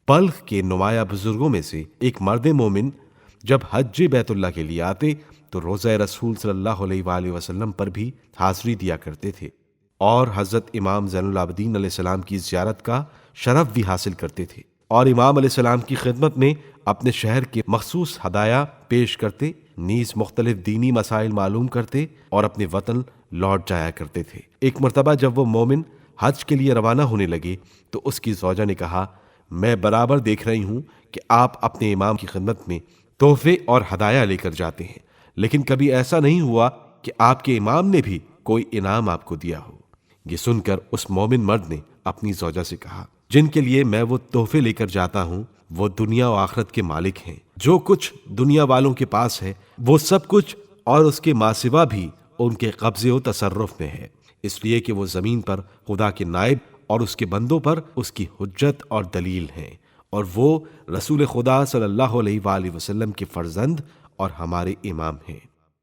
بلخ کے نمایاں بزرگوں میں سے ایک مرد مومن جب حج بیت اللہ کے لیے آتے تو روضہ رسول صلی اللہ علیہ وآلہ وسلم پر بھی حاضری دیا کرتے تھے اور حضرت امام زین العابدین علیہ السلام کی زیارت کا شرف بھی حاصل کرتے تھے، اور امام علیہ السلام کی خدمت میں اپنے شہر کے مخصوص ہدایہ پیش کرتے، نیز مختلف دینی مسائل معلوم کرتے اور اپنے وطن لوٹ جایا کرتے تھے۔ ایک مرتبہ جب وہ مومن حج کے لیے روانہ ہونے لگے تو اس کی زوجہ نے کہا، میں برابر دیکھ رہی ہوں کہ آپ اپنے امام کی خدمت میں تحفے اور ہدایہ لے کر جاتے ہیں، لیکن کبھی ایسا نہیں ہوا کہ آپ کے امام نے بھی کوئی انعام آپ کو دیا ہو۔ یہ سن کر اس مومن مرد نے اپنی زوجہ سے کہا، جن کے لیے میں وہ تحفے لے کر جاتا ہوں وہ دنیا و آخرت کے مالک ہیں۔ جو کچھ دنیا والوں کے پاس ہے وہ سب کچھ اور اس کے ماں سوا بھی ان کے قبضے و تصرف میں ہے، اس لیے کہ وہ زمین پر خدا کے نائب اور اس کے بندوں پر اس کی حجت اور دلیل ہیں، اور وہ رسول خدا صلی اللہ علیہ وآلہ وسلم کے فرزند اور ہمارے امام ہیں۔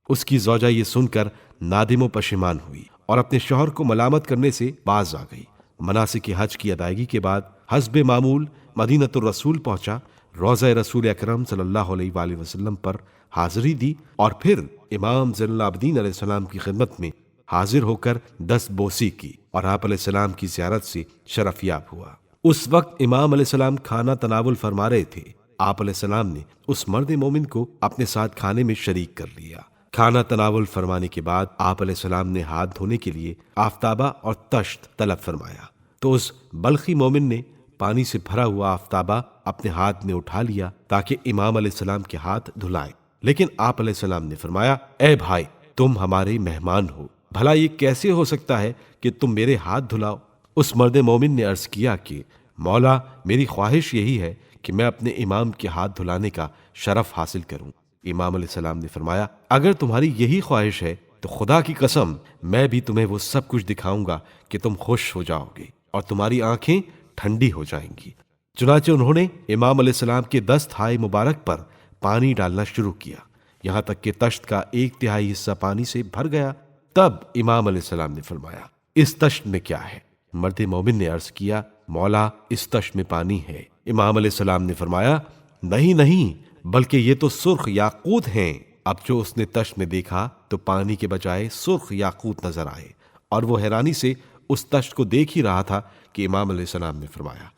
اس کی زوجہ یہ سن کر نادم و پشیمان ہوئی اور اپنے شوہر کو ملامت کرنے سے باز آ گئی۔ مناسک حج کی ادائیگی کے بعد حسب معمول مدینۃ الرسول پہنچا، روضہ رسول اکرم صلی اللہ علیہ وآلہ وسلم پر حاضری دی اور پھر امام زین العابدین علیہ السلام کی خدمت میں حاضر ہو کر دست بوسی کی اور آپ علیہ السلام کی زیارت سے شرف یاب ہوا۔ اس وقت امام علیہ السلام کھانا تناول فرما رہے تھے۔ آپ علیہ السلام نے اس مرد مومن کو اپنے ساتھ کھانے میں شریک کر لیا۔ کھانا تناول فرمانے کے بعد آپ علیہ السلام نے ہاتھ دھونے کے لیے آفتابہ اور تشت طلب فرمایا تو اس بلخی مومن نے پانی سے بھرا ہوا آفتابہ اپنے ہاتھ میں اٹھا لیا تاکہ امام علیہ السلام کے ہاتھ دھلائیں، لیکن آپ علیہ السلام نے فرمایا، اے بھائی، تم ہمارے مہمان ہو، بھلا یہ کیسے ہو سکتا ہے کہ تم میرے ہاتھ دھلاؤ؟ اس مرد مومن نے عرض کیا کہ مولا، میری خواہش یہی ہے کہ میں اپنے امام کے ہاتھ دھلانے کا شرف حاصل کروں۔ امام علیہ السلام نے فرمایا، اگر تمہاری یہی خواہش ہے تو خدا کی قسم میں بھی تمہیں وہ سب کچھ دکھاؤں گا کہ تم خوش ہو جاؤ گے اور تمہاری آنکھیں ٹھنڈی ہو جائیں گی۔ چنانچہ انہوں نے امام علیہ السلام کے دستہائے مبارک پر پانی ڈالنا شروع کیا، یہاں تک کہ تشت کا 1/3 حصہ پانی سے بھر گیا۔ تب امام علیہ السلام نے فرمایا، اس تشت میں کیا ہے؟ مرد مومن نے عرض کیا، مولا، اس تشت میں پانی ہے۔ امام علیہ السلام نے فرمایا، نہیں، بلکہ یہ تو سرخ یاقوت ہیں۔ اب جو اس نے تشت میں دیکھا تو پانی کے بجائے سرخ یاقوت نظر آئے، اور وہ حیرانی سے اس تشت کو دیکھ ہی رہا تھا کہ امام علیہ السلام نے فرمایا،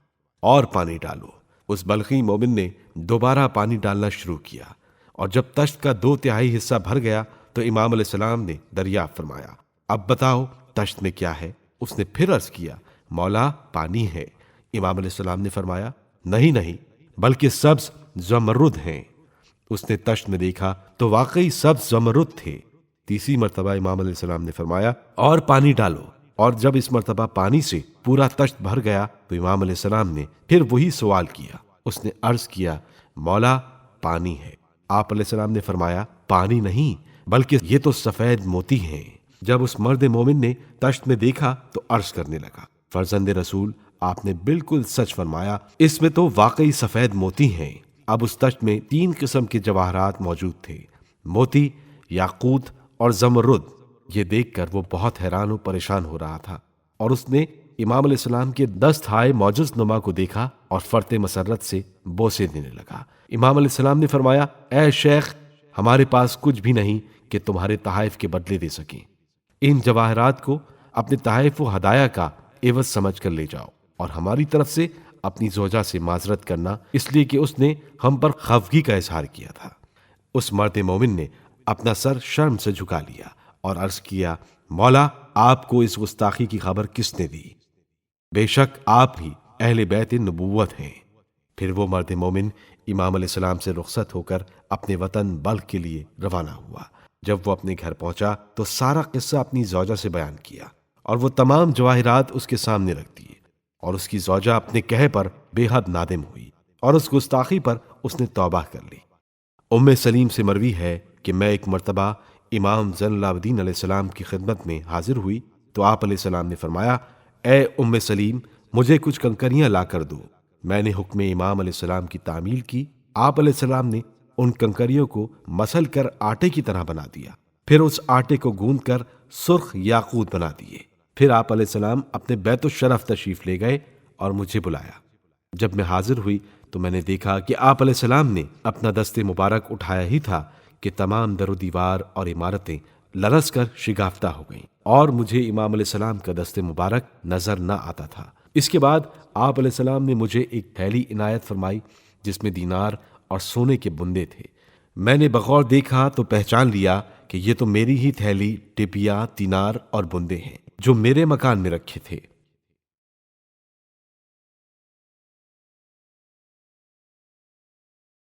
اور پانی ڈالو۔ اس بلخی مومن نے دوبارہ پانی ڈالنا شروع کیا، اور جب تشت کا 2/3 حصہ بھر گیا تو امام علیہ السلام نے دریافت فرمایا، اب بتاؤ تشت میں کیا ہے؟ اس نے پھر عرض کیا، مولا، پانی ہے۔ امام علیہ السلام نے فرمایا، نہیں، بلکہ سبز زمرد ہیں۔ اس نے تشت میں دیکھا تو واقعی سبز زمرد تھے۔ تیسری مرتبہ امام علیہ السلام نے فرمایا، اور پانی ڈالو۔ اور جب اس مرتبہ پانی سے پورا تشت بھر گیا تو امام علیہ السلام نے پھر وہی سوال کیا۔ اس نے عرض کیا، مولا، پانی ہے۔ آپ علیہ السلام نے فرمایا، پانی نہیں، بلکہ یہ تو سفید موتی ہیں۔ جب اس مرد مومن نے تشت میں دیکھا تو عرض کرنے لگا، فرزند رسول، آپ نے بالکل سچ فرمایا، اس میں تو واقعی سفید موتی ہیں۔ اب اس تشت میں 3 قسم کے جواہرات موجود تھے، موتی، یاقوت اور زمرد۔ یہ دیکھ کر وہ بہت حیران و پریشان ہو رہا تھا، اور اس نے امام علیہ السلام کے دستہائے معجز نما کو دیکھا اور فرط مسرت سے بوسے دینے لگا۔ امام علیہ السلام نے فرمایا، اے شیخ، ہمارے پاس کچھ بھی نہیں کہ تمہارے تحائف کے بدلے دے سکیں۔ ان جواہرات کو اپنے تحائف و ہدایہ کا عوض سمجھ کر لے جاؤ، اور ہماری طرف سے اپنی زوجہ سے معذرت کرنا، اس لیے کہ اس نے ہم پر خفگی کا اظہار کیا تھا۔ اس مرد مومن نے اپنا سر شرم سے جھکا لیا اور عرض کیا، مولا، آپ کو اس گستاخی کی خبر کس نے دی؟ بے شک آپ ہی اہل بیت نبوت ہیں۔ پھر وہ مرد مومن امام علیہ السلام سے رخصت ہو کر اپنے وطن بلخ کے لیے روانہ ہوا۔ جب وہ اپنے گھر پہنچا تو سارا قصہ اپنی زوجہ سے بیان کیا، اور وہ تمام جواہرات اس کے سامنے رکھ دیے، اور اس کی زوجہ اپنے کہے پر بے حد نادم ہوئی، اور اس گستاخی پر اس نے توبہ کر لی۔ ام سلیم سے مروی ہے کہ میں ایک مرتبہ امام زین العابدین علیہ السلام کی خدمت میں حاضر ہوئی تو آپ علیہ السلام نے فرمایا، اے ام سلیم، مجھے کچھ کنکریاں لا کر دو۔ میں نے حکم امام علیہ السلام کی تعمیل کی۔ آپ علیہ السلام نے ان کنکریوں کو مسل کر آٹے کی طرح بنا دیا، پھر اس آٹے کو گوندھ کر سرخ یاقوت بنا دیے۔ پھر آپ علیہ السلام اپنے بیت الشرف تشریف لے گئے اور مجھے بلایا۔ جب میں حاضر ہوئی تو میں نے دیکھا کہ آپ علیہ السلام نے اپنا دست مبارک اٹھایا ہی تھا کہ تمام در و دیوار اور عمارتیں لرز کر شگافتہ ہو گئیں، اور مجھے امام علیہ السلام کا دست مبارک نظر نہ آتا تھا۔ اس کے بعد آپ علیہ السلام نے مجھے ایک تھیلی عنایت فرمائی جس میں دینار اور سونے کے بندے تھے۔ میں نے بغور دیکھا تو پہچان لیا کہ یہ تو میری ہی تھیلی ٹپیا، دینار اور بندے ہیں جو میرے مکان میں رکھے تھے۔